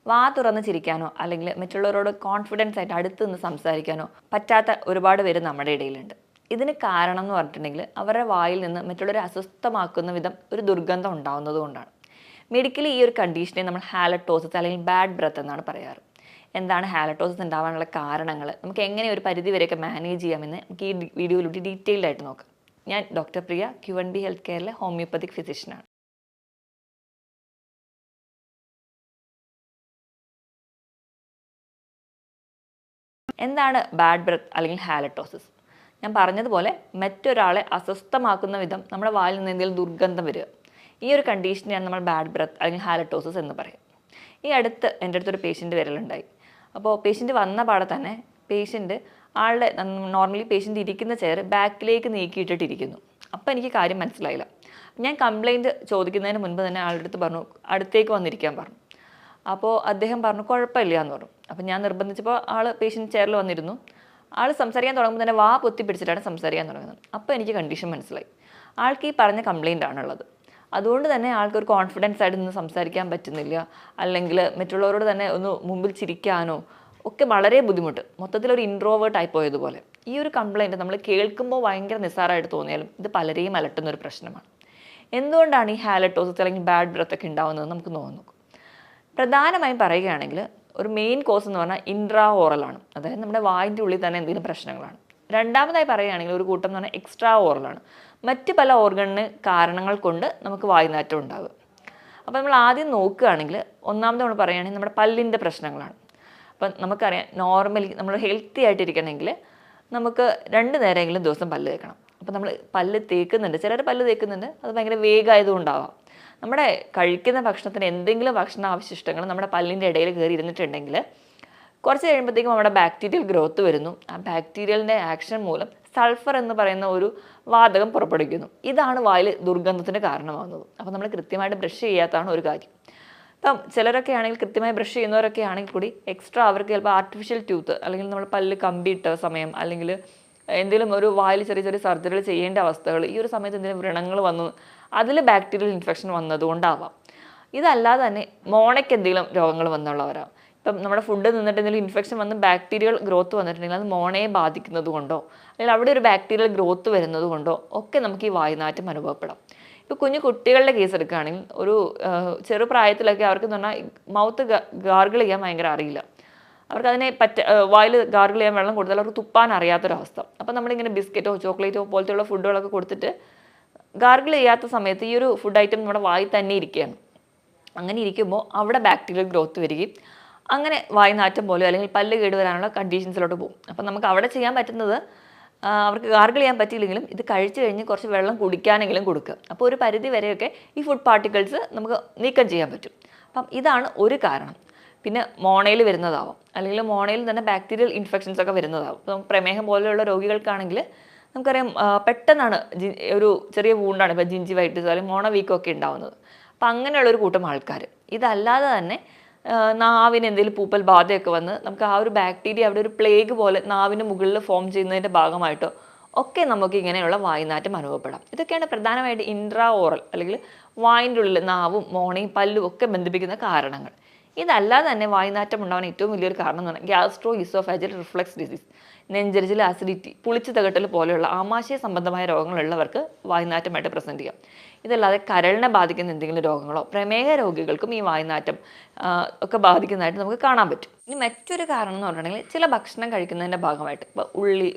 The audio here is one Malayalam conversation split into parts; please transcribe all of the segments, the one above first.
വാ തുറന്ന് ചിരിക്കാനോ അല്ലെങ്കിൽ മറ്റുള്ളവരോട് കോൺഫിഡൻസ് ആയിട്ട് അടുത്ത് നിന്ന് സംസാരിക്കാനോ പറ്റാത്ത ഒരുപാട് പേര് നമ്മുടെ ഇടയിലുണ്ട്. ഇതിന് കാരണം എന്ന് പറഞ്ഞിട്ടുണ്ടെങ്കിൽ അവരുടെ വായിൽ നിന്ന് മറ്റുള്ളവരെ അസ്വസ്ഥമാക്കുന്ന വിധം ഒരു ദുർഗന്ധം ഉണ്ടാവുന്നത് കൊണ്ടാണ്. മെഡിക്കലി ഈ ഒരു കണ്ടീഷനെ നമ്മൾ ഹാലറ്റോസിസ് അല്ലെങ്കിൽ ബാഡ് ബ്രത്ത് എന്നാണ് പറയാറ്. എന്താണ് ഹാലറ്റോസിസ് ഉണ്ടാവാനുള്ള കാരണങ്ങൾ, നമുക്ക് എങ്ങനെ ഒരു പരിധി വരെയൊക്കെ മാനേജ് ചെയ്യാമെന്ന് നമുക്ക് ഈ വീഡിയോയിലൂടെ ഡീറ്റെയിൽഡ് ആയിട്ട് നോക്കാം. ഞാൻ ഡോക്ടർ പ്രിയ, QNB ഹെൽത്ത് കെയറിലെ ഹോമിയോപ്പതിക് ഫിസിഷ്യനാണ്. എന്താണ് ബാഡ് ബ്രത്ത് അല്ലെങ്കിൽ ഹാലറ്റോസിസ്? ഞാൻ പറഞ്ഞതുപോലെ മറ്റൊരാളെ അസ്വസ്ഥമാക്കുന്ന വിധം നമ്മുടെ വായിൽ നിന്ന് എന്തെങ്കിലും ദുർഗന്ധം വരിക, ഈ ഒരു കണ്ടീഷനെയാണ് നമ്മൾ ബാഡ് ബ്രത്ത് അല്ലെങ്കിൽ ഹാലറ്റോസിസ് എന്ന് പറയും. ഈ അടുത്ത് എൻ്റെ അടുത്തൊരു പേഷ്യൻറ്റ് വരലുണ്ടായി. അപ്പോൾ പേഷ്യൻറ്റ് വന്ന പാടെ തന്നെ ആളുടെ നോർമലി പേഷ്യൻ്റ് ഇരിക്കുന്ന ചെയർ ബാക്കിലേക്ക് നീക്കിയിട്ടിട്ടിരിക്കുന്നു. അപ്പോൾ എനിക്ക് കാര്യം മനസ്സിലായില്ല. ഞാൻ കംപ്ലയിൻറ്റ് ചോദിക്കുന്നതിന് മുൻപ് തന്നെ ആളുടെ അടുത്ത് പറഞ്ഞു അടുത്തേക്ക് വന്നിരിക്കാൻ പറഞ്ഞു. അപ്പോൾ അദ്ദേഹം പറഞ്ഞു കുഴപ്പമില്ല എന്ന് പറഞ്ഞു. അപ്പോൾ ഞാൻ നിർബന്ധിച്ചപ്പോൾ പേഷ്യൻ്റ് ചെയറിൽ വന്നിരുന്നു. സംസാരിക്കാൻ തുടങ്ങുമ്പോൾ തന്നെ വാ പൊത്തി പിടിച്ചിട്ടാണ് സംസാരിക്കാൻ തുടങ്ങുന്നത്. അപ്പോൾ എനിക്ക് കണ്ടീഷൻ മനസ്സിലായി, ആൾക്ക് ഈ പറഞ്ഞ കംപ്ലയിൻ്റ് ആണുള്ളത്. അതുകൊണ്ട് തന്നെ ആൾക്കൊരു കോൺഫിഡൻസ് ആയിട്ട് നിന്ന് സംസാരിക്കാൻ പറ്റുന്നില്ല, അല്ലെങ്കിൽ മറ്റുള്ളവരോട് തന്നെ ഒന്ന് മുമ്പിൽ ചിരിക്കാനോ ഒക്കെ വളരെ ബുദ്ധിമുട്ട്, മൊത്തത്തിലൊരു ഇൻട്രോവേർട്ട് ആയി പോയതുപോലെ. ഈ ഒരു കംപ്ലയിൻറ്റ് നമ്മൾ കേൾക്കുമ്പോൾ ഭയങ്കര നിസ്സാരമായിട്ട് തോന്നിയാലും ഇത് പലരെയും അലട്ടുന്നൊരു പ്രശ്നമാണ്. എന്തുകൊണ്ടാണ് ഈ ഹാലറ്റോസിസ് അല്ലെങ്കിൽ ബാഡ് ബ്രത്ത് ഒക്കെ ഉണ്ടാവുന്നത് നമുക്ക് നോക്കാം. പ്രധാനമായും പറയുകയാണെങ്കിൽ ഒരു മെയിൻ കോസ് എന്ന് പറഞ്ഞാൽ ഇൻട്രാ ഓറലാണ്, അതായത് നമ്മുടെ വായിൻ്റെ ഉള്ളിൽ തന്നെ എന്തെങ്കിലും പ്രശ്നങ്ങളാണ്. രണ്ടാമതായി പറയുകയാണെങ്കിൽ ഒരു കൂട്ടം എന്ന് പറഞ്ഞാൽ എക്സ്ട്രാ ഓറലാണ്, മറ്റ് പല ഓർഗണിന് കാരണങ്ങൾ കൊണ്ട് നമുക്ക് വായുനാറ്റം ഉണ്ടാകുക. അപ്പോൾ നമ്മൾ ആദ്യം നോക്കുകയാണെങ്കിൽ ഒന്നാമത് നമ്മൾ പറയുകയാണെങ്കിൽ നമ്മുടെ പല്ലിൻ്റെ പ്രശ്നങ്ങളാണ്. അപ്പം നമുക്കറിയാം, നോർമലി നമ്മൾ ഹെൽത്തി ആയിട്ടിരിക്കണമെങ്കിൽ നമുക്ക് 2 നേരമെങ്കിലും ദിവസം പല്ല് തേക്കണം. അപ്പോൾ നമ്മൾ പല്ല് തേക്കുന്നുണ്ട്, ചിലർ പല്ല് തേക്കുന്നുണ്ട്, അത് ഭയങ്കര വേഗമായതുകൊണ്ടാവാം. നമ്മുടെ കഴിക്കുന്ന ഭക്ഷണത്തിന് എന്തെങ്കിലും ഭക്ഷണ അവശിഷ്ടങ്ങൾ നമ്മുടെ പല്ലിൻ്റെ ഇടയിൽ കയറി ഇരുന്നിട്ടുണ്ടെങ്കിൽ കുറച്ച് കഴിയുമ്പോഴത്തേക്കും നമ്മുടെ ബാക്ടീരിയൽ ഗ്രോത്ത് വരുന്നു. ആ ബാക്ടീരിയലിൻ്റെ ആക്ഷൻ മൂലം സൾഫർ എന്ന് പറയുന്ന ഒരു വാതകം പുറപ്പെടുവിക്കുന്നു. ഇതാണ് വായിൽ ദുർഗന്ധത്തിന് കാരണമാകുന്നത്. അപ്പോൾ നമ്മൾ കൃത്യമായിട്ട് ബ്രഷ് ചെയ്യാത്തതാണ് ഒരു കാര്യം. ഇപ്പം ചിലരൊക്കെ ആണെങ്കിൽ കൃത്യമായി ബ്രഷ് ചെയ്യുന്നവരൊക്കെ ആണെങ്കിൽ കൂടി എക്സ്ട്രാ അവർക്ക് ചിലപ്പോൾ ആർട്ടിഫിഷ്യൽ ടൂത്ത് അല്ലെങ്കിൽ നമ്മൾ പല്ല് കമ്പിയിട്ട സമയം അല്ലെങ്കിൽ എന്തെങ്കിലും ഒരു വായിൽ ചെറിയ ചെറിയ സർജറികൾ ചെയ്യേണ്ട അവസ്ഥകൾ, ഈ ഒരു സമയത്ത് എന്തെങ്കിലും വ്രണങ്ങൾ വന്നു അതിൽ ബാക്ടീരിയൽ ഇൻഫെക്ഷൻ വന്നതുകൊണ്ടാവാം. ഇതല്ലാതെ തന്നെ മോണയ്ക്ക് എന്തെങ്കിലും രോഗങ്ങൾ വന്നുള്ളവരാണ്. ഇപ്പം നമ്മുടെ ഫുഡ് നിന്നിട്ട് എന്തെങ്കിലും ഇൻഫെക്ഷൻ വന്ന് ബാക്ടീരിയൽ ഗ്രോത്ത് വന്നിട്ടുണ്ടെങ്കിൽ അത് മോണയെ ബാധിക്കുന്നത് കൊണ്ടോ അല്ലെങ്കിൽ അവിടെ ഒരു ബാക്ടീരിയൽ ഗ്രോത്ത് വരുന്നത് കൊണ്ടോ ഒക്കെ നമുക്ക് ഈ വായുനാറ്റം അനുഭവപ്പെടാം. ഇപ്പോൾ കുഞ്ഞു കുട്ടികളുടെ കേസ് എടുക്കുകയാണെങ്കിൽ ഒരു ചെറുപ്രായത്തിലൊക്കെ അവർക്ക് എന്ന് പറഞ്ഞാൽ മൗത്ത് ഗാർഗിൾ ചെയ്യാൻ ഭയങ്കര അറിയില്ല. അവർക്കതിനെ വായിൽ ഗാർഗിൾ ചെയ്യാൻ വെള്ളം കൊടുത്താൽ അവർക്ക് തുപ്പാൻ അറിയാത്തൊരവസ്ഥ. അപ്പം നമ്മളിങ്ങനെ ബിസ്ക്കറ്റോ ചോക്ലേറ്റോ പോലത്തെയുള്ള ഫുഡുകളൊക്കെ കൊടുത്തിട്ട് ഗാർഗിൾ ചെയ്യാത്ത സമയത്ത് ഈ ഒരു ഫുഡ് ഐറ്റം നമ്മുടെ വായിൽ തന്നെ ഇരിക്കുകയാണ്. അങ്ങനെ ഇരിക്കുമ്പോൾ അവിടെ ബാക്ടീരിയൽ ഗ്രോത്ത് വരികയും അങ്ങനെ വായുനാറ്റം പോലെയോ അല്ലെങ്കിൽ പല്ല് കേടുവരാനുള്ള കണ്ടീഷൻസിലോട്ട് പോകും. അപ്പം നമുക്ക് അവിടെ ചെയ്യാൻ പറ്റുന്നത്, അവർക്ക് ഗാർഗിൾ ചെയ്യാൻ പറ്റിയില്ലെങ്കിലും ഇത് കഴിച്ചു കഴിഞ്ഞ് കുറച്ച് വെള്ളം കുടിക്കാനെങ്കിലും കൊടുക്കുക. അപ്പോൾ ഒരു പരിധി വരെയൊക്കെ ഈ ഫുഡ് പാർട്ടിക്കിൾസ് നമുക്ക് നീക്കം ചെയ്യാൻ പറ്റും. അപ്പം ഇതാണ് ഒരു കാരണം. പിന്നെ മോണയിൽ വരുന്നതാവും, അല്ലെങ്കിൽ മോണയിൽ തന്നെ ബാക്ടീരിയൽ ഇൻഫെക്ഷൻസ് ഒക്കെ വരുന്നതാവും. ഇപ്പം പ്രമേഹം പോലെയുള്ള രോഗികൾക്കാണെങ്കിൽ നമുക്കറിയാം പെട്ടെന്നാണ് ഒരു ചെറിയ വൂണ്ടാണ് ഇപ്പോൾ ജിഞ്ചിവൈറ്റിസ് അല്ലെങ്കിൽ മോണ വീക്കമൊക്കെ ഉണ്ടാവുന്നത്. അപ്പം അങ്ങനെയുള്ളൊരു കൂട്ടം ആൾക്കാർ. ഇതല്ലാതെ തന്നെ നാവിന് എന്തെങ്കിലും പൂപ്പൽ ബാധയൊക്കെ വന്ന് നമുക്ക് ആ ഒരു ബാക്ടീരിയ അവിടെ ഒരു പ്ലേഗ് പോലെ നാവിന് മുകളിൽ ഫോം ചെയ്യുന്നതിൻ്റെ ഭാഗമായിട്ടോ ഒക്കെ നമുക്ക് ഇങ്ങനെയുള്ള വായുനാറ്റം അനുഭവപ്പെടാം. ഇതൊക്കെയാണ് പ്രധാനമായിട്ട് ഇൻട്രാ ഓറൽ അല്ലെങ്കിൽ വായിൻ്റെ ഉള്ളിൽ നാവും മോണയും പല്ലും ഒക്കെ ബന്ധിപ്പിക്കുന്ന കാരണങ്ങൾ. ഇതല്ലാതെ തന്നെ വായുനാറ്റം ഉണ്ടാവാൻ ഏറ്റവും വലിയൊരു കാരണം എന്ന് പറഞ്ഞാൽ ഗ്യാസ്ട്രോ ഇസോഫാജിയൽ റിഫ്ലക്സ് ഡിസീസ്, നെഞ്ചരിച്ചിൽ, ആസിഡിറ്റി, പുളിച്ചു തകട്ടൽ പോലെയുള്ള ആമാശയ സംബന്ധമായ രോഗങ്ങളുള്ളവർക്ക് വായുനാറ്റമായിട്ട് പ്രസൻറ്റ് ചെയ്യാം. ഇതല്ലാതെ കരളിനെ ബാധിക്കുന്ന എന്തെങ്കിലും രോഗങ്ങളോ പ്രമേഹ രോഗികൾക്കും ഈ വായുനാറ്റം ഒക്കെ ബാധിക്കുന്നതായിട്ട് നമുക്ക് കാണാൻ പറ്റും. ഇനി മറ്റൊരു കാരണം എന്ന് പറഞ്ഞിട്ടുണ്ടെങ്കിൽ ചില ഭക്ഷണം കഴിക്കുന്നതിൻ്റെ ഭാഗമായിട്ട്, ഇപ്പോൾ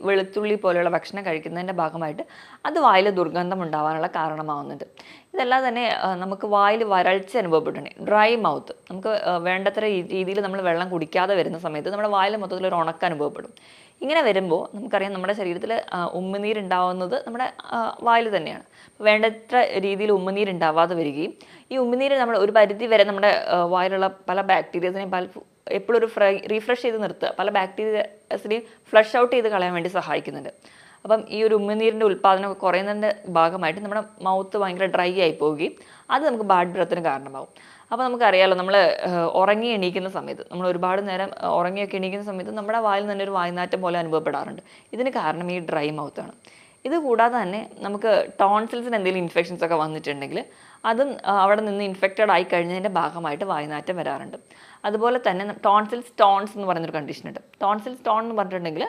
വെളുത്തുള്ളി പോലെയുള്ള ഭക്ഷണം കഴിക്കുന്നതിൻ്റെ ഭാഗമായിട്ട് അത് വായിൽ ദുർഗന്ധം ഉണ്ടാവാനുള്ള കാരണമാവുന്നുണ്ട്. ഇതല്ലാതെ തന്നെ നമുക്ക് വായിൽ വരൾച്ച അനുഭവപ്പെട്ടിട്ടുണ്ടെങ്കിൽ ഡ്രൈ മൗത്ത്, നമുക്ക് വേണ്ടത്ര രീതിയിൽ നമ്മൾ വെള്ളം കുടിക്കാതെ വരുന്ന സമയത്ത് നമ്മുടെ വായിൽ മൊത്തത്തിലൊരു ഉണക്കം അനുഭവപ്പെടും. ഇങ്ങനെ വരുമ്പോൾ നമുക്കറിയാം നമ്മുടെ ശരീരത്തിൽ ഉമ്മുനീരുണ്ടാവുന്നത് നമ്മുടെ വായിൽ തന്നെയാണ്. വേണ്ടത്ര രീതിയിൽ ഉമ്മുനീരുണ്ടാവാതെ വരികയും ഈ ഉമ്മുനീര് നമ്മൾ ഒരു പരിധി വരെ നമ്മുടെ വായിലുള്ള പല ബാക്ടീരിയസിനെയും എപ്പോഴും ഒരു റീഫ്രഷ് ചെയ്ത് നിർത്തുക, പല ബാക്ടീരിയസിനെയും ഫ്ലഷ് ഔട്ട് ചെയ്ത് കളയാൻ വേണ്ടി സഹായിക്കുന്നുണ്ട്. അപ്പം ഈ ഒരു ഉമ്മുനീരിൻ്റെ ഉൽപ്പാദനം കുറയുന്നതിൻ്റെ ഭാഗമായിട്ട് നമ്മുടെ മൗത്ത് ഭയങ്കര ഡ്രൈ ആയി പോവുകയും അത് നമുക്ക് ബാഡ് ബ്രത്തിന് കാരണമാകും. അപ്പോൾ നമുക്കറിയാമല്ലോ, നമ്മൾ ഉറങ്ങി എണീക്കുന്ന സമയത്ത്, നമ്മൾ ഒരുപാട് നേരം ഉറങ്ങിയൊക്കെ എണീക്കുന്ന സമയത്ത് നമ്മുടെ വായിൽ തന്നെ ഒരു വായുനാറ്റം പോലെ അനുഭവപ്പെടാറുണ്ട്. ഇതിന് കാരണം ഈ ഡ്രൈ മൗത്താണ്. ഇത് കൂടാതെ തന്നെ നമുക്ക് ടോൺസിൽസിന് എന്തെങ്കിലും ഇൻഫെക്ഷൻസ് ഒക്കെ വന്നിട്ടുണ്ടെങ്കിൽ അതും അവിടെ നിന്ന് ഇൻഫെക്റ്റഡ് ആയി കഴിഞ്ഞതിൻ്റെ ഭാഗമായിട്ട് വായുനാറ്റം വരാറുണ്ട്. അതുപോലെ തന്നെ ടോൺസിൽ സ്റ്റോൺസ് എന്ന് പറയുന്നൊരു കണ്ടീഷൻ ഉണ്ട്. ടോൺസിൽ സ്റ്റോൺ എന്ന് പറഞ്ഞിട്ടുണ്ടെങ്കിൽ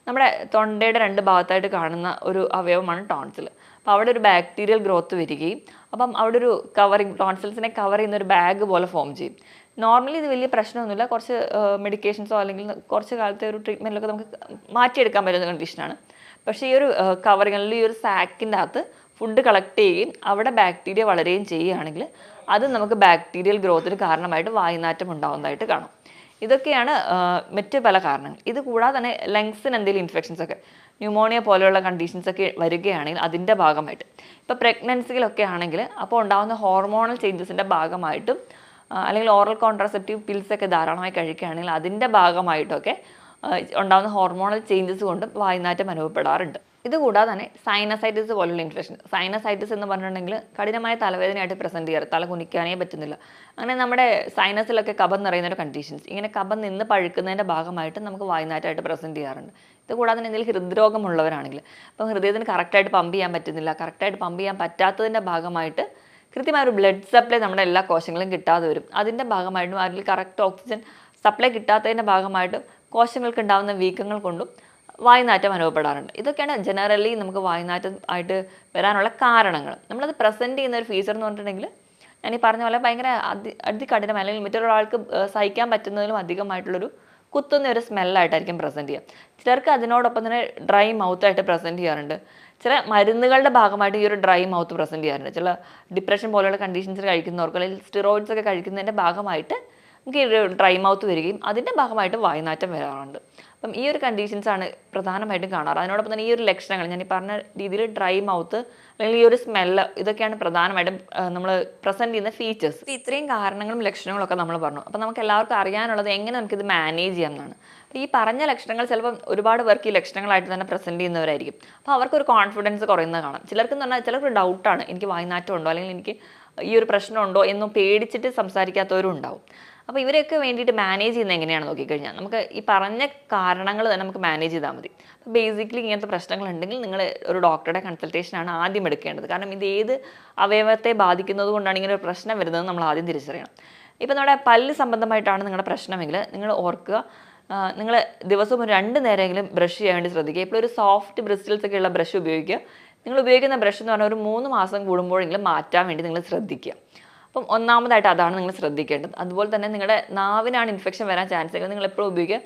നമ്മുടെ തൊണ്ടയുടെ 2 ഭാഗത്തായിട്ട് കാണുന്ന ഒരു അവയവമാണ് ടോൺസിൽ. അപ്പോൾ അവിടെ ഒരു ബാക്ടീരിയൽ ഗ്രോത്ത് വരികയും അപ്പം അവിടെ ഒരു കവറിങ്, ടോൺസിൽസിനെ കവർ ചെയ്യുന്ന ഒരു ബാഗ് പോലെ ഫോം ചെയ്യും. നോർമലി ഇത് വലിയ പ്രശ്നമൊന്നുമില്ല, കുറച്ച് മെഡിക്കേഷൻസോ അല്ലെങ്കിൽ കുറച്ച് കാലത്തെ ഒരു ട്രീറ്റ്മെൻറ്റിലൊക്കെ നമുക്ക് മാറ്റിയെടുക്കാൻ പറ്റുന്ന കണ്ടീഷനാണ്. പക്ഷേ ഈ ഒരു കവറിങ് അല്ലെങ്കിൽ ഈ ഒരു സാക്കിൻ്റെ അകത്ത് ഫുഡ് കളക്ട് ചെയ്യുകയും അവിടെ ബാക്ടീരിയ വളരുകയും ചെയ്യുകയാണെങ്കിൽ അത് നമുക്ക് ബാക്ടീരിയൽ ഗ്രോത്തിന് കാരണമായിട്ട് വായുനാറ്റം ഉണ്ടാകുന്നതായിട്ട് കാണാം. ഇതൊക്കെയാണ് മറ്റ് പല കാരണങ്ങൾ. ഇത് കൂടാതെ തന്നെ ലങ്സിന് എന്തെങ്കിലും ഇൻഫെക്ഷൻസ് ഒക്കെ, ന്യൂമോണിയ പോലെയുള്ള കണ്ടീഷൻസ് ഒക്കെ വരികയാണെങ്കിൽ അതിൻ്റെ ഭാഗമായിട്ട്, ഇപ്പോൾ പ്രഗ്നൻസിയിലൊക്കെ ആണെങ്കിൽ അപ്പോൾ ഉണ്ടാകുന്ന ഹോർമോണൽ ചേഞ്ചസിൻ്റെ ഭാഗമായിട്ടും അല്ലെങ്കിൽ ഓറൽ കോൺട്രാസെപ്റ്റീവ് പിൽസൊക്കെ ധാരാളമായി കഴിക്കുകയാണെങ്കിൽ അതിൻ്റെ ഭാഗമായിട്ടൊക്കെ ഉണ്ടാകുന്ന ഹോർമോണൽ ചേഞ്ചസ് കൊണ്ട് വായുനാറ്റം അനുഭവപ്പെടാറുണ്ട്. ഇതുകൂടാതെ തന്നെ സൈനസൈറ്റിസ് പോലുള്ള ഇൻഫെക്ഷൻ, സൈനസൈറ്റിസ് എന്ന് പറഞ്ഞിട്ടുണ്ടെങ്കിൽ കഠിനമായ തലവേദനയായിട്ട് പ്രസൻറ്റ് ചെയ്യാറ്, തല കുനിക്കാനേ പറ്റുന്നില്ല. അങ്ങനെ നമ്മുടെ സൈനസിലൊക്കെ കഫം നിറയുന്ന ഒരു കണ്ടീഷൻസ്, ഇങ്ങനെ കഫം നിന്ന് പഴുക്കുന്നതിൻ്റെ ഭാഗമായിട്ട് നമുക്ക് വായുനാറ്റമായിട്ട് പ്രസൻറ്റ് ചെയ്യാറുണ്ട്. ഇത് കൂടാതെ തന്നെ എന്തെങ്കിലും ഹൃദ്രോഗമുള്ളവരാണെങ്കിൽ, അപ്പം ഹൃദയത്തിന് കറക്റ്റായിട്ട് പമ്പ് ചെയ്യാൻ പറ്റുന്നില്ല, കറക്റ്റായിട്ട് പമ്പ് ചെയ്യാൻ പറ്റാത്തതിൻ്റെ ഭാഗമായിട്ട് കൃത്യമായ ഒരു ബ്ലഡ് സപ്ലൈ നമ്മുടെ എല്ലാ കോശങ്ങളും കിട്ടാതെ വരും. അതിൻ്റെ ഭാഗമായിട്ടും അതിൽ കറക്റ്റ് ഓക്സിജൻ സപ്ലൈ കിട്ടാത്തതിൻ്റെ ഭാഗമായിട്ടും കോശങ്ങൾക്ക് ഉണ്ടാകുന്ന വീക്കങ്ങൾ കൊണ്ടും വായുനാറ്റം അനുഭവപ്പെടാറുണ്ട്. ഇതൊക്കെയാണ് ജനറലി നമുക്ക് വായുനാറ്റം ആയിട്ട് വരാനുള്ള കാരണങ്ങൾ. നമ്മളത് പ്രസൻറ്റ് ചെയ്യുന്ന ഒരു ഫീച്ചർ എന്ന് പറഞ്ഞിട്ടുണ്ടെങ്കിൽ ഞാൻ ഈ പറഞ്ഞ പോലെ ഭയങ്കര അതികഠിനം അല്ലെങ്കിൽ മറ്റൊരാൾക്ക് സഹിക്കാൻ പറ്റുന്നതിലും അധികമായിട്ടുള്ളൊരു കുത്തുന്ന ഒരു സ്മെല്ലായിട്ടായിരിക്കും പ്രസൻറ്റ് ചെയ്യുക. ചിലർക്ക് അതിനോടൊപ്പം തന്നെ ഡ്രൈ മൗത്തായിട്ട് പ്രസൻറ്റ് ചെയ്യാറുണ്ട്. ചില മരുന്നുകളുടെ ഭാഗമായിട്ട് ഈ ഒരു ഡ്രൈ മൗത്ത് പ്രസൻറ്റ് ചെയ്യാറുണ്ട്. ചില ഡിപ്രഷൻ പോലെയുള്ള കണ്ടീഷൻസ് കഴിക്കുന്നവർക്ക് അല്ലെങ്കിൽ സ്റ്റിറോയിഡ്സ് ഒക്കെ കഴിക്കുന്നതിൻ്റെ ഭാഗമായിട്ട് നമുക്ക് ഈ ഒരു ഡ്രൈ മൗത്ത് വരികയും അതിൻ്റെ ഭാഗമായിട്ട് വായുനാറ്റം വരാറുണ്ട്. അപ്പം ഈ ഒരു കണ്ടീഷൻസാണ് പ്രധാനമായിട്ടും കാണാറ്. അതിനോടൊപ്പം തന്നെ ഈ ഒരു ലക്ഷണങ്ങൾ ഞാൻ ഈ പറഞ്ഞ രീതിയിൽ ഡ്രൈ മൗത്ത് അല്ലെങ്കിൽ ഈ ഒരു സ്മെല്ല്, ഇതൊക്കെയാണ് പ്രധാനമായിട്ടും നമ്മൾ പ്രസൻറ്റ് ചെയ്യുന്ന ഫീച്ചേഴ്സ്. ഇത്രയും കാരണങ്ങളും ലക്ഷണങ്ങളും ഒക്കെ നമ്മൾ പറഞ്ഞു. അപ്പം നമുക്ക് എല്ലാവർക്കും അറിയാനുള്ളത് എങ്ങനെ നമുക്കിത് മാനേജ് ചെയ്യാം എന്നാണ്. ഈ പറഞ്ഞ ലക്ഷണങ്ങൾ ചിലപ്പം ഒരുപാട് പേർക്ക് ഈ ലക്ഷണങ്ങളായിട്ട് തന്നെ പ്രസൻറ്റ് ചെയ്യുന്നവരായിരിക്കും. അപ്പോൾ അവർക്കൊരു കോൺഫിഡൻസ് കുറയുന്നത് കാണാം. ചിലർക്കെന്ന് പറഞ്ഞാൽ ചിലർക്ക് ഡൗട്ടാണ്, എനിക്ക് വായുനാറ്റം ഉണ്ടോ അല്ലെങ്കിൽ എനിക്ക് ഈ ഒരു പ്രശ്നമുണ്ടോ എന്നും പേടിച്ചിട്ട് സംസാരിക്കാത്തവരും ഉണ്ടാവും. അപ്പോൾ ഇവരെയൊക്കെ വേണ്ടിയിട്ട് മാനേജ് ചെയ്യുന്നത് എങ്ങനെയാണ് നോക്കിക്കഴിഞ്ഞാൽ നമുക്ക് ഈ പറഞ്ഞ കാരണങ്ങൾ തന്നെ നമുക്ക് മാനേജ് ചെയ്താൽ മതി. അപ്പോൾ ബേസിക്കലി ഇങ്ങനത്തെ പ്രശ്നങ്ങളുണ്ടെങ്കിൽ നിങ്ങൾ ഒരു ഡോക്ടറുടെ കൺസൾട്ടേഷനാണ് ആദ്യം എടുക്കേണ്ടത്. കാരണം ഇത് ഏത് അവയവത്തെ ബാധിക്കുന്നത് കൊണ്ടാണ് ഇങ്ങനെ ഒരു പ്രശ്നം വരുന്നത് നമ്മൾ ആദ്യം തിരിച്ചറിയണം. ഇപ്പോൾ നമ്മുടെ പല്ല് സംബന്ധമായിട്ടാണ് നിങ്ങളുടെ പ്രശ്നമെങ്കിൽ നിങ്ങൾ ഓർക്കുക, നിങ്ങൾ ദിവസവും ഒരു 2 നേരമെങ്കിലും ബ്രഷ് ചെയ്യാൻ വേണ്ടി ശ്രദ്ധിക്കുക. ഇപ്പോൾ ഒരു സോഫ്റ്റ് ബ്രിസിൽസ് ഒക്കെ ഉള്ള ബ്രഷ് ഉപയോഗിക്കുക. നിങ്ങൾ ഉപയോഗിക്കുന്ന ബ്രഷ് എന്ന് പറഞ്ഞാൽ ഒരു 3 മാസം കൂടുമ്പോഴെങ്കിലും മാറ്റാൻ വേണ്ടി നിങ്ങൾ ശ്രദ്ധിക്കുക. അപ്പം ഒന്നാമതായിട്ട് അതാണ് നിങ്ങൾ ശ്രദ്ധിക്കേണ്ടത്. അതുപോലെ തന്നെ നിങ്ങളുടെ നാവിനാണ് ഇൻഫെക്ഷൻ വരാൻ ചാൻസ് എങ്കിൽ നിങ്ങൾ എപ്പോഴും ഉപയോഗിക്കുക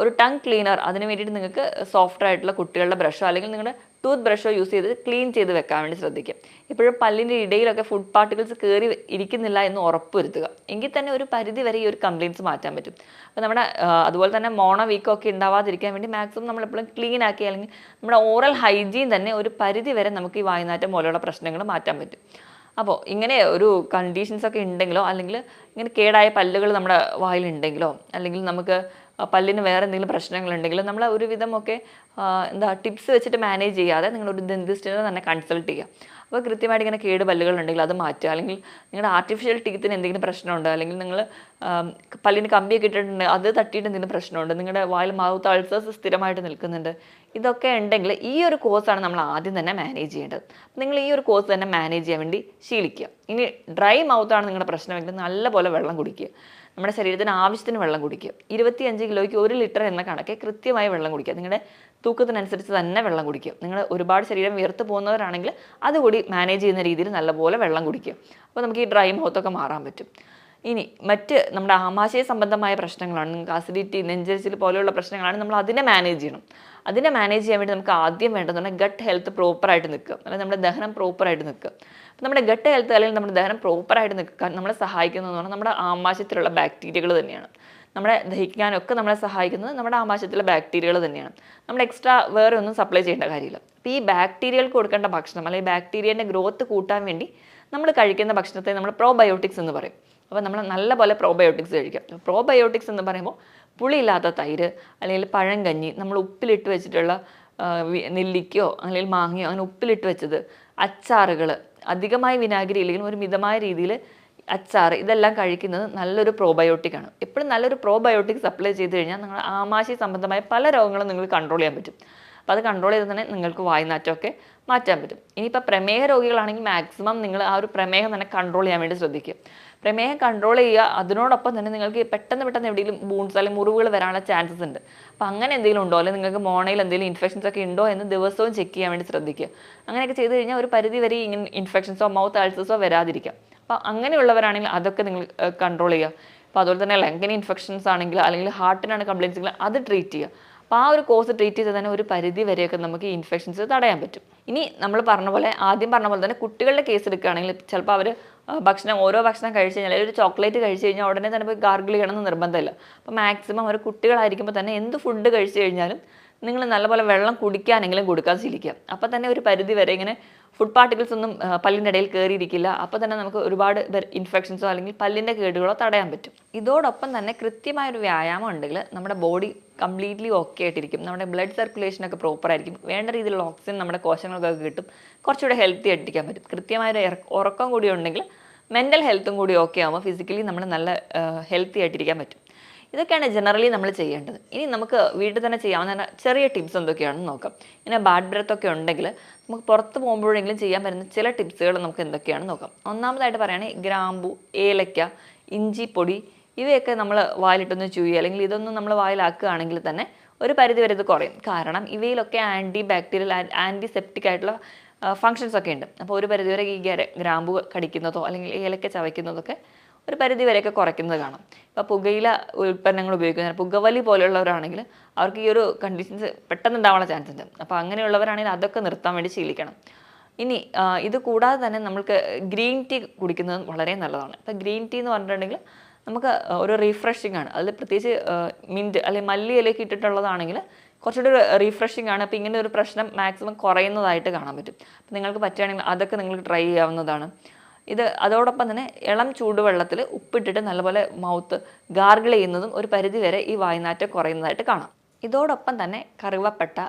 ഒരു ടങ് ക്ലീനർ. അതിന് വേണ്ടിയിട്ട് നിങ്ങൾക്ക് സോഫ്റ്റ് ആയിട്ടുള്ള കുട്ടികളുടെ ബ്രഷോ അല്ലെങ്കിൽ നിങ്ങളുടെ ടൂത്ത് ബ്രഷോ യൂസ് ചെയ്ത് ക്ലീൻ ചെയ്ത് വെക്കാൻ വേണ്ടി ശ്രദ്ധിക്കുക. ഇപ്പോഴും പല്ലിൻ്റെ ഇടയിലൊക്കെ ഫുഡ് പാർട്ടിക്കിൾസ് കയറി ഇരിക്കുന്നില്ല എന്ന് ഉറപ്പ് വരുത്തുക. എങ്കിൽ തന്നെ ഒരു പരിധി വരെ ഈ ഒരു കംപ്ലയിൻറ്റ്സ് മാറ്റാൻ പറ്റും. അപ്പോൾ നമ്മുടെ അതുപോലെ തന്നെ മോണ വീക്കമൊക്കെ ഉണ്ടാവാതിരിക്കാൻ വേണ്ടി മാക്സിമം നമ്മളെപ്പോഴും ക്ലീൻ ആക്കി അല്ലെങ്കിൽ നമ്മുടെ ഓറൽ ഹൈജീൻ തന്നെ ഒരു പരിധി വരെ നമുക്ക് ഈ വായുനാറ്റം പോലെയുള്ള പ്രശ്നങ്ങൾ മാറ്റാൻ പറ്റും. അപ്പോൾ ഇങ്ങനെ ഒരു കണ്ടീഷൻസൊക്കെ ഉണ്ടെങ്കിലോ അല്ലെങ്കിൽ ഇങ്ങനെ കേടായ പല്ലുകൾ നമ്മുടെ വായിലുണ്ടെങ്കിലോ അല്ലെങ്കിൽ നമുക്ക് പല്ലിന് വേറെ എന്തെങ്കിലും പ്രശ്നങ്ങളുണ്ടെങ്കിലോ നമ്മൾ ഒരുവിധമൊക്കെ ടിപ്സ് വെച്ചിട്ട് മാനേജ് ചെയ്യാതെ നിങ്ങളൊരു ഡെന്റിസ്റ്റിനെ തന്നെ കൺസൾട്ട് ചെയ്യുക. അപ്പോൾ കൃത്യമായിട്ട് ഇങ്ങനെ കേട് പല്ലുകളുണ്ടെങ്കിൽ അത് മാറ്റുക. അല്ലെങ്കിൽ നിങ്ങളുടെ ആർട്ടിഫിഷ്യൽ ടീത്തിന് എന്തെങ്കിലും പ്രശ്നമുണ്ട് അല്ലെങ്കിൽ നിങ്ങൾ പല്ലിന് കമ്പിയൊക്കെ ഇട്ടിട്ടുണ്ട് അത് തട്ടിയിട്ട് എന്തെങ്കിലും പ്രശ്നമുണ്ട്, നിങ്ങളുടെ വായിൽ മൗത്ത് അൾസേഴ്സ് സ്ഥിരമായിട്ട് നിൽക്കുന്നുണ്ട്, ഇതൊക്കെ ഉണ്ടെങ്കിൽ ഈ ഒരു കോഴ്സാണ് നമ്മൾ ആദ്യം തന്നെ മാനേജ് ചെയ്യേണ്ടത്. നിങ്ങൾ ഈ ഒരു കോഴ്സ് തന്നെ മാനേജ് ചെയ്യാൻ വേണ്ടി ശീലിക്കുക. ഇനി ഡ്രൈ മൗത്താണ് നിങ്ങളുടെ പ്രശ്നമെങ്കിൽ നല്ലപോലെ വെള്ളം കുടിക്കുക. നമ്മുടെ ശരീരത്തിന് ആവശ്യത്തിന് വെള്ളം കുടിക്കുക. 25 കിലോയ്ക്ക് 1 ലിറ്റർ എന്ന കണക്കെ കൃത്യമായി വെള്ളം കുടിക്കുക. നിങ്ങളുടെ തൂക്കത്തിനനുസരിച്ച് തന്നെ വെള്ളം കുടിക്കുക. നിങ്ങൾ ഒരുപാട് ശരീരം വിയർത്ത് പോകുന്നവരാണെങ്കിൽ അതുകൂടി മാനേജ് ചെയ്യുന്ന രീതിയിൽ നല്ലപോലെ വെള്ളം കുടിക്കുക. അപ്പോൾ നമുക്ക് ഈ ഡ്രൈ മൗത്തൊക്കെ മാറാൻ പറ്റും. ഇനി മറ്റ് നമ്മുടെ ആമാശയ സംബന്ധമായ പ്രശ്നങ്ങളാണ്, നിങ്ങൾക്ക് അസിഡിറ്റി, നെഞ്ചരിച്ചിൽ പോലെയുള്ള പ്രശ്നങ്ങളാണ്, നമ്മൾ അതിനെ മാനേജ് ചെയ്യണം. അതിനെ മാനേജ് ചെയ്യാൻ വേണ്ടി നമുക്ക് ആദ്യം വേണ്ടതെന്ന് പറഞ്ഞാൽ ഗട്ട് ഹെൽത്ത് പ്രോപ്പറായിട്ട് നിൽക്കുക, അല്ലെങ്കിൽ നമ്മുടെ ദഹനം പ്രോപ്പറായിട്ട് നിൽക്കുക. അപ്പോൾ നമ്മുടെ ഗട്ട് ഹെൽത്ത് അല്ലെങ്കിൽ നമ്മുടെ ദഹനം പ്രോപ്പറായിട്ട് നിൽക്കാൻ നമ്മളെ സഹായിക്കുന്നതെന്ന് പറഞ്ഞാൽ നമ്മുടെ ആമാശയത്തിലുള്ള ബാക്ടീരിയകൾ തന്നെയാണ്. നമ്മളെ ദഹിക്കാനൊക്കെ നമ്മളെ സഹായിക്കുന്നത് നമ്മുടെ ആമാശയത്തിലെ ബാക്ടീരിയകൾ തന്നെയാണ്. നമ്മൾ എക്സ്ട്രാ വേറെ ഒന്നും സപ്ലൈ ചെയ്യേണ്ട കാര്യമില്ല. അപ്പോൾ ഈ ബാക്ടീരിയകൾക്ക് കൊടുക്കേണ്ട ഭക്ഷണം അല്ലെങ്കിൽ ബാക്ടീരിയൻ്റെ ഗ്രോത്ത് കൂട്ടാൻ വേണ്ടി നമ്മൾ കഴിക്കുന്ന ഭക്ഷണത്തെ നമ്മൾ പ്രോബയോട്ടിക്സ് എന്ന് പറയും. അപ്പോൾ നമ്മൾ നല്ലപോലെ പ്രോബയോട്ടിക്സ് കഴിക്കാം. പ്രോബയോട്ടിക്സ് എന്ന് പറയുമ്പോൾ പുളിയില്ലാത്ത തൈര് അല്ലെങ്കിൽ പഴങ്കഞ്ഞി, നമ്മൾ ഉപ്പിലിട്ട് വെച്ചിട്ടുള്ള നെല്ലിക്കയോ അല്ലെങ്കിൽ മാങ്ങയോ അങ്ങനെ ഉപ്പിലിട്ട് വെച്ചത്, അച്ചാറുകൾ, അധികമായി വിനാഗിരി ഇല്ലെങ്കിൽ ഒരു മിതമായ രീതിയിൽ അച്ചാർ, ഇതെല്ലാം കഴിക്കുന്നത് നല്ലൊരു പ്രോബയോട്ടിക്കാണ്. എപ്പോഴും നല്ലൊരു പ്രോബയോട്ടിക് സപ്ലൈ ചെയ്ത് കഴിഞ്ഞാൽ നിങ്ങളുടെ ആമാശയ സംബന്ധമായ പല രോഗങ്ങളും നിങ്ങൾക്ക് കൺട്രോൾ ചെയ്യാൻ പറ്റും. അപ്പോൾ അത് കൺട്രോൾ ചെയ്ത് തന്നെ നിങ്ങൾക്ക് വായുനാറ്റമൊക്കെ മാറ്റാൻ പറ്റും. ഇനിയിപ്പോൾ പ്രമേഹ രോഗികളാണെങ്കിൽ മാക്സിമം നിങ്ങൾ ആ ഒരു പ്രമേഹം തന്നെ കൺട്രോൾ ചെയ്യാൻ വേണ്ടി ശ്രദ്ധിക്കുക. പ്രമേഹം കൺട്രോൾ ചെയ്യുക, അതിനോടൊപ്പം തന്നെ നിങ്ങൾക്ക് പെട്ടെന്ന് എവിടെയെങ്കിലും ബൂൺസ് അല്ലെങ്കിൽ മുറിവുകൾ വരാനുള്ള ചാൻസസ് ഉണ്ട്. അപ്പോൾ അങ്ങനെ എന്തെങ്കിലും ഉണ്ടോ, അല്ലെങ്കിൽ നിങ്ങൾക്ക് മോണയിൽ എന്തെങ്കിലും ഇൻഫെക്ഷൻസ് ഒക്കെ ഉണ്ടോ എന്ന് ദിവസവും ചെക്ക് ചെയ്യാൻ വേണ്ടി ശ്രദ്ധിക്കുക. അങ്ങനെയൊക്കെ ചെയ്ത് കഴിഞ്ഞാൽ ഒരു പരിധി വരെ ഇങ്ങനെ ഇൻഫെക്ഷൻസോ മൗത്ത് അൾസേഴ്സോ വരാതിരിക്കാം. അപ്പോൾ അങ്ങനെയുള്ളവരാണെങ്കിൽ അതൊക്കെ നിങ്ങൾ കൺട്രോൾ ചെയ്യുക. അപ്പോൾ അതുപോലെ തന്നെ ലങ്ങിന് ഇൻഫെക്ഷൻസ് ആണെങ്കിൽ അല്ലെങ്കിൽ ഹാർട്ടിനാണ് കംപ്ലയിൻസ് എങ്കിൽ അത് ട്രീറ്റ് ചെയ്യുക. അപ്പോൾ ആ ഒരു കോഴ്സ് ട്രീറ്റ് ചെയ്ത് തന്നെ ഒരു പരിധി വരെയൊക്കെ നമുക്ക് ഈ ഇൻഫെക്ഷൻസ് തടയാൻ പറ്റും. ഇനി നമ്മൾ ആദ്യം പറഞ്ഞ പോലെ തന്നെ കുട്ടികളുടെ കേസ് എടുക്കുകയാണെങ്കിൽ ചിലപ്പോൾ അവർ ഓരോ ഭക്ഷണം കഴിച്ച് കഴിഞ്ഞാൽ ഒരു ചോക്ലേറ്റ് കഴിച്ച് കഴിഞ്ഞാൽ ഉടനെ തന്നെ പോയി ഗാർഗിൾ ചെയ്യണമെന്ന് നിർബന്ധമില്ല. അപ്പോൾ മാക്സിമം അവർ കുട്ടികളായിരിക്കുമ്പോൾ തന്നെ എന്ത് ഫുഡ് കഴിച്ച് കഴിഞ്ഞാലും നിങ്ങൾ നല്ലപോലെ വെള്ളം കുടിക്കാനെങ്കിലും കൊടുക്കാൻ ശീലിക്കുക. അപ്പോൾ തന്നെ ഒരു പരിധി വരെ ഇങ്ങനെ ഫുഡ് പാർട്ടിക്കിൾസ് ഒന്നും പല്ലിൻ്റെ ഇടയിൽ കയറിയിരിക്കില്ല. അപ്പോൾ തന്നെ നമുക്ക് ഒരുപാട് ഇൻഫെക്ഷൻസോ അല്ലെങ്കിൽ പല്ലിൻ്റെ കേടുകളോ തടയാൻ പറ്റും. ഇതോടൊപ്പം തന്നെ കൃത്യമായൊരു വ്യായാമം ഉണ്ടെങ്കിൽ നമ്മുടെ ബോഡി കംപ്ലീറ്റ്ലി ഓക്കെ ആയിട്ടിരിക്കും. നമ്മുടെ ബ്ലഡ് സർക്കുലേഷനൊക്കെ പ്രോപ്പർ ആയിരിക്കും. വേണ്ട രീതിയിലുള്ള ഓക്സിജൻ നമ്മുടെ കോശങ്ങൾക്കൊക്കെ കിട്ടും. കുറച്ചുകൂടെ ഹെൽത്തി ആയിട്ടിരിക്കാൻ പറ്റും. കൃത്യമായൊരു ഉറക്കം കൂടി ഉണ്ടെങ്കിൽ മെൻ്റൽ ഹെൽത്തും കൂടി ഓക്കെ ആകുമ്പോൾ ഫിസിക്കലി നമ്മൾ നല്ല ഹെൽത്തി ആയിട്ടിരിക്കാൻ പറ്റും. ഇതൊക്കെയാണ് ജനറലി നമ്മൾ ചെയ്യേണ്ടത്. ഇനി നമുക്ക് വീട്ടിൽ തന്നെ ചെയ്യാവുന്ന ചെറിയ ടിപ്സ് എന്തൊക്കെയാണെന്ന് നോക്കാം. ഇങ്ങനെ ബാഡ് ബ്രെത്ത് ഒക്കെ ഉണ്ടെങ്കിൽ നമുക്ക് പുറത്ത് പോകുമ്പോഴെങ്കിലും ചെയ്യാൻ പറ്റുന്ന ചില ടിപ്സുകൾ നമുക്ക് എന്തൊക്കെയാണെന്ന് നോക്കാം. ഒന്നാമതായിട്ട് പറയുകയാണെങ്കിൽ ഗ്രാമ്പു, ഏലക്ക, ഇഞ്ചിപ്പൊടി ഇവയൊക്കെ നമ്മൾ വായിലിട്ടൊന്ന് ചൂയുക, അല്ലെങ്കിൽ ഇതൊന്നും നമ്മൾ വായിലാക്കുകയാണെങ്കിൽ തന്നെ ഒരു പരിധി വരെ ഇത് കുറയും. കാരണം ഇവയിലൊക്കെ ആൻറ്റി ബാക്ടീരിയൽ ആൻറ്റിസെപ്റ്റിക് ആയിട്ടുള്ള ഫങ്ഷൻസ് ഒക്കെ ഉണ്ട്. അപ്പോൾ ഒരു പരിധി വരെ ഈ ഗ്രാമ്പു കടിക്കുന്നതോ അല്ലെങ്കിൽ ഏലക്ക ചവയ്ക്കുന്നതൊക്കെ ഒരു പരിധി വരെയൊക്കെ കുറയ്ക്കുന്നത് കാണാം. ഇപ്പോൾ പുകയില ഉൽപ്പന്നങ്ങൾ ഉപയോഗിക്കുന്ന പുകവലി പോലെയുള്ളവരാണെങ്കിൽ അവർക്ക് ഈ ഒരു കണ്ടീഷൻസ് പെട്ടെന്ന് ഉണ്ടാവാനുള്ള ചാൻസ് ഉണ്ട്. അപ്പോൾ അങ്ങനെയുള്ളവരാണെങ്കിൽ അതൊക്കെ നിർത്താൻ വേണ്ടി ശീലിക്കണം. ഇനി ഇത് കൂടാതെ തന്നെ നമുക്ക് ഗ്രീൻ ടീ കുടിക്കുന്നത് വളരെ നല്ലതാണ്. ഇപ്പോൾ ഗ്രീൻ ടീ എന്ന് പറഞ്ഞിട്ടുണ്ടെങ്കിൽ നമുക്ക് ഒരു റീഫ്രഷിംഗ് ആണ്. അതിൽ പ്രത്യേകിച്ച് മിൻറ്റ് അല്ലെങ്കിൽ മല്ലി ഇലയൊക്കെ ഇട്ടിട്ടുള്ളതാണെങ്കിൽ കുറച്ചുകൂടി റീഫ്രഷിംഗ് ആണ്. അപ്പോൾ ഇങ്ങനെ ഒരു പ്രശ്നം മാക്സിമം കുറയുന്നതായിട്ട് കാണാൻ പറ്റും. അപ്പോൾ നിങ്ങൾക്ക് പറ്റുകയാണെങ്കിൽ അതൊക്കെ നിങ്ങൾക്ക് ട്രൈ ചെയ്യാവുന്നതാണ്. അതോടൊപ്പം തന്നെ ഇളം ചൂടുവെള്ളത്തിൽ ഉപ്പിട്ടിട്ട് നല്ലപോലെ മൗത്ത് ഗാർഗിൾ ചെയ്യുന്നതും ഒരു പരിധി വരെ ഈ വായുനാറ്റം കുറയുന്നതായിട്ട് കാണാം. ഇതോടൊപ്പം തന്നെ കറുവപ്പട്ട,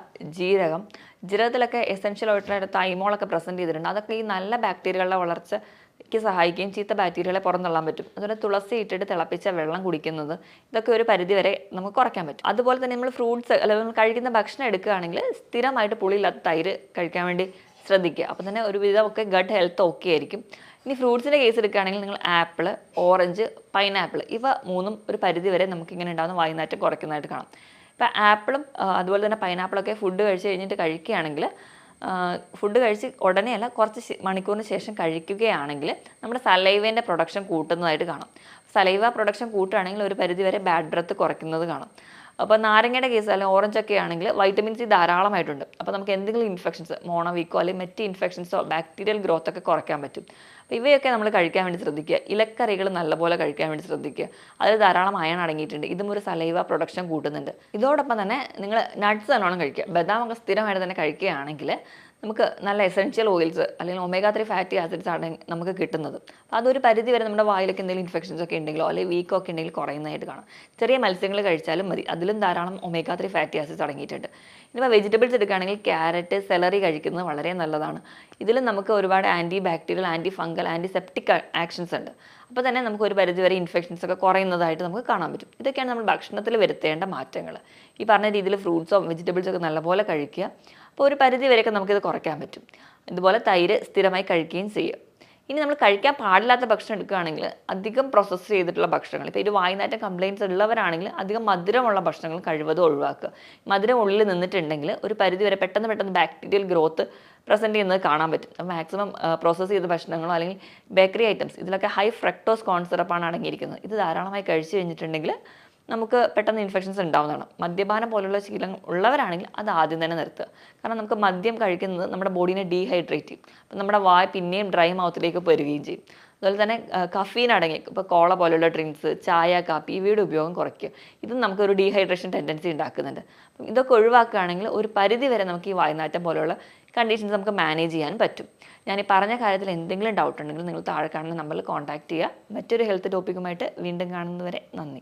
ജീരകത്തിലൊക്കെ എസെൻഷ്യൽ ആയിട്ടുള്ള തൈമോളൊക്കെ പ്രസൻറ്റ് ചെയ്തിട്ടുണ്ട്. അതൊക്കെ ഈ നല്ല ബാക്ടീരിയകളുടെ വളർച്ചയ്ക്ക് സഹായിക്കുകയും ചീത്ത ബാക്ടീരിയകളെ പുറന്തള്ളാൻ പറ്റും. അതുപോലെ തുളസി ഇട്ടിട്ട് തിളപ്പിച്ച വെള്ളം കുടിക്കുന്നത് ഇതൊക്കെ ഒരു പരിധി വരെ നമുക്ക് കുറയ്ക്കാൻ പറ്റും. അതുപോലെ തന്നെ നമ്മൾ ഫ്രൂട്ട്സ് അല്ലെങ്കിൽ നമ്മൾ കഴിക്കുന്ന ഭക്ഷണം എടുക്കുകയാണെങ്കിൽ സ്ഥിരമായിട്ട് പുളിയില്ലാത്ത തൈര് കഴിക്കാൻ വേണ്ടി ശ്രദ്ധിക്കുക. അപ്പോൾ തന്നെ ഒരുവിധമൊക്കെ ഗട്ട് ഹെൽത്ത് ഓക്കെ ആയിരിക്കും. ഇനി ഫ്രൂട്ട്സിൻ്റെ കേസ് എടുക്കുകയാണെങ്കിൽ നിങ്ങൾ ആപ്പിൾ, ഓറഞ്ച്, പൈനാപ്പിൾ ഇവ മൂന്നും ഒരു പരിധി വരെ നമുക്കിങ്ങനെ ഉണ്ടാകുന്ന വായുനാറ്റം കുറയ്ക്കുന്നതായിട്ട് കാണാം. ഇപ്പോൾ ആപ്പിളും അതുപോലെ തന്നെ പൈനാപ്പിളൊക്കെ ഫുഡ് കഴിച്ച് കഴിഞ്ഞിട്ട് കഴിക്കുകയാണെങ്കിൽ ഫുഡ് കഴിച്ച് ഉടനെയല്ല കുറച്ച് മണിക്കൂറിന് ശേഷം കഴിക്കുകയാണെങ്കിൽ നമ്മുടെ സലൈവേൻ്റെ പ്രൊഡക്ഷൻ കൂട്ടുന്നതായിട്ട് കാണാം. സലൈവ പ്രൊഡക്ഷൻ കൂട്ടുകയാണെങ്കിൽ ഒരു പരിധി വരെ ബാഡ് ബ്രെത്ത് കുറയ്ക്കുന്നത് കാണാം. അപ്പോൾ നാരങ്ങയുടെ കേസ് അല്ലെങ്കിൽ ഓറഞ്ചൊക്കെ ആണെങ്കിൽ വൈറ്റമിൻ സി ധാരാളമായിട്ടുണ്ട്. അപ്പോൾ നമുക്ക് എന്തെങ്കിലും ഇൻഫെക്ഷൻസ് മോണോവീക്കോ അല്ലെങ്കിൽ മറ്റ് ഇൻഫെക്ഷൻസോ ബാക്ടീരിയൽ ഗ്രോത്ത് ഒക്കെ കുറയ്ക്കാൻ പറ്റും. അപ്പോൾ ഇവയൊക്കെ നമ്മൾ കഴിക്കാൻ വേണ്ടി ശ്രദ്ധിക്കുക. ഇലക്കറികൾ നല്ലപോലെ കഴിക്കാൻ വേണ്ടി ശ്രദ്ധിക്കുക. അതിൽ ധാരാളം അയൺ അടങ്ങിയിട്ടുണ്ട്. ഇതും ഒരു സലൈവ പ്രൊഡക്ഷൻ കൂട്ടുന്നുണ്ട്. ഇതോടൊപ്പം തന്നെ നിങ്ങൾ നട്ട്സ് നല്ലോണം കഴിക്കുക. ബദാമൊക്കെ സ്ഥിരമായിട്ട് തന്നെ കഴിക്കുകയാണെങ്കിൽ നമുക്ക് നല്ല എസെൻഷ്യൽ ഓയിൽസ് അല്ലെങ്കിൽ ഒമേഗ 3 ഫാറ്റി ആസിഡ്സ് ആണ് നമുക്ക് കിട്ടുന്നത്. അപ്പോൾ അതൊരു പരിധി വരെ നമ്മുടെ വായിലൊക്കെ എന്തെങ്കിലും ഇൻഫെക്ഷൻസ് ഒക്കെ ഉണ്ടെങ്കിലോ അല്ലെങ്കിൽ വീക്കോ ഒക്കെ ഉണ്ടെങ്കിൽ കുറയുന്നതായിട്ട് കാണാം. ചെറിയ മത്സ്യങ്ങൾ കഴിച്ചാലും മതി. അതിലും ധാരാളം ഒമേഗ 3 ഫാറ്റി ആസിഡ്സ് അടങ്ങിയിട്ടുണ്ട്. ഇനിയിപ്പോൾ വെജിറ്റബിൾസ് എടുക്കുകയാണെങ്കിൽ ക്യാരറ്റ്, സെലറി കഴിക്കുന്നത് വളരെ നല്ലതാണ്. ഇതിലും നമുക്ക് ഒരുപാട് anti bacterial, anti fungal, antiseptic actions ഉണ്ട്. അപ്പോൾ തന്നെ നമുക്ക് ഒരു പരിധി വരെ ഇൻഫെക്ഷൻസ് ഒക്കെ കുറയുന്നതായിട്ട് നമുക്ക് കാണാൻ പറ്റും. ഇതൊക്കെയാണ് നമ്മൾ ഭക്ഷണത്തിൽ വരുത്തേണ്ട മാറ്റങ്ങൾ. ഈ പറഞ്ഞ രീതിയിൽ ഫ്രൂട്ട്സോ വെജിറ്റബിൾസോ ഒക്കെ നല്ലപോലെ കഴിക്കുക. അപ്പോൾ ഒരു പരിധി വരെയൊക്കെ നമുക്കിത് കുറയ്ക്കാൻ പറ്റും. ഇതുപോലെ തൈര് സ്ഥിരമായി കഴിക്കുകയും ചെയ്യുക. ഇനി നമ്മൾ കഴിക്കാൻ പാടില്ലാത്ത ഭക്ഷണം എടുക്കുകയാണെങ്കിൽ അധികം പ്രോസസ്സ് ചെയ്തിട്ടുള്ള ഭക്ഷണങ്ങൾ, ഇപ്പോൾ ഒരു വായുനാറ്റം കംപ്ലയിൻറ്റ്സ് ഉള്ളവരാണെങ്കിൽ അധികം മധുരമുള്ള ഭക്ഷണങ്ങൾ കഴിവതും ഒഴിവാക്കുക. മധുരം ഉള്ളിൽ നിന്നിട്ടുണ്ടെങ്കിൽ ഒരു പരിധി വരെ പെട്ടെന്ന് ബാക്ടീരിയൽ ഗ്രോത്ത് പ്രസൻറ്റ് ചെയ്യുന്നത് കാണാൻ പറ്റും. അപ്പോൾ മാക്സിമം പ്രോസസ്സ് ചെയ്ത ഭക്ഷണങ്ങളോ അല്ലെങ്കിൽ ബേക്കറി ഐറ്റംസ് ഇതിലൊക്കെ ഹൈ ഫ്രക്ടോസ് കോൺ സിറപ്പാണ് അടങ്ങിയിരിക്കുന്നത്. ഇത് ധാരാളമായി കഴിച്ചു കഴിഞ്ഞിട്ടുണ്ടെങ്കിൽ നമുക്ക് പെട്ടെന്ന് ഇൻഫെക്ഷൻസ് ഉണ്ടാവുന്നതാണ്. മദ്യപാനം പോലുള്ള ശീലം ഉള്ളവരാണെങ്കിൽ അത് ആദ്യം തന്നെ നിർത്തുക. കാരണം നമുക്ക് മദ്യം കഴിക്കുന്നത് നമ്മുടെ ബോഡീനെ ഡീഹൈഡ്രേറ്റ് ചെയ്യും. അപ്പം നമ്മുടെ വായ പിന്നെയും ഡ്രൈ മൗത്തിലേക്ക് വരികയും ചെയ്യും. അതുപോലെ തന്നെ കഫീൻ അടങ്ങി ഇപ്പോൾ കോള പോലുള്ള ഡ്രിങ്ക്സ്, ചായ, കാപ്പി ഇവയുടെ ഉപയോഗം കുറയ്ക്കുക. ഇതും നമുക്കൊരു ഡീഹൈഡ്രേഷൻ ടെൻഡൻസി ഉണ്ടാക്കുന്നുണ്ട്. അപ്പം ഇതൊക്കെ ഒഴിവാക്കുകയാണെങ്കിൽ ഒരു പരിധി വരെ നമുക്ക് ഈ വായുനാറ്റം പോലെയുള്ള കണ്ടീഷൻസ് നമുക്ക് മാനേജ് ചെയ്യാൻ പറ്റും. ഞാൻ ഈ പറഞ്ഞ കാര്യത്തിൽ എന്തെങ്കിലും ഡൗട്ട് ഉണ്ടെങ്കിൽ നിങ്ങൾ താഴെ കാണുന്ന നമ്പറിൽ കോൺടാക്ട് ചെയ്യുക. മറ്റൊരു ഹെൽത്ത് ടോപ്പിക്കുമായിട്ട് വീണ്ടും കാണുന്നതുവരെ നന്ദി.